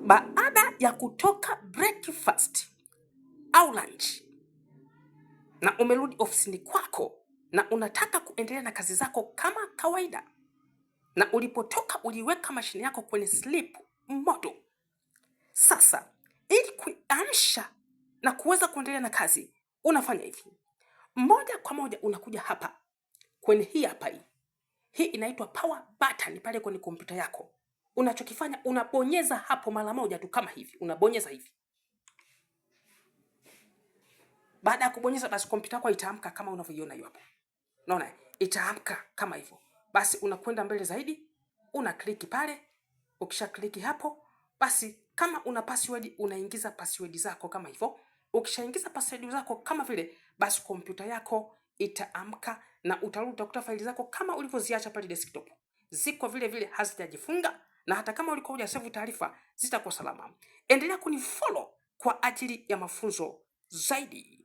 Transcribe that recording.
Baada ya kutoka breakfast au lunch na umerudi ofisini kwako na unataka kuendelea na kazi zako kama kawaida, na ulipotoka uliweka mashine yako kwenye sleep mode. Sasa ili kuamsha na kuweza kuendelea na kazi, unafanya hivi. Moja kwa moja unakuja hapa kwenye hii hapa hii. Hii inaitwa power button pale kwenye kompyuta yako. Unachokifanya unabonyeza hapo mara moja tu kama hivi. Unabonyeza hivi. Baada ya kubonyeza basi kompyuta yako itaamka kama unavyoiona hiyo hapo. Unaona? Itaamka kama hivyo. Basi unakwenda mbele zaidi, una kliki pale. Ukisha kliki hapo, basi kama una password unaingiza password zako kama hivyo. Ukishaingiza password zako kama vile, basi kompyuta yako itaamka na utarudi utakuta faili zako kama ulivyoziacha pale desktop. Ziko vile vile hazijajifunga, na hata kama ulikuwa hujasave taarifa zitakuwa salama. Endelea kunifollow kwa ajili ya mafunzo zaidi.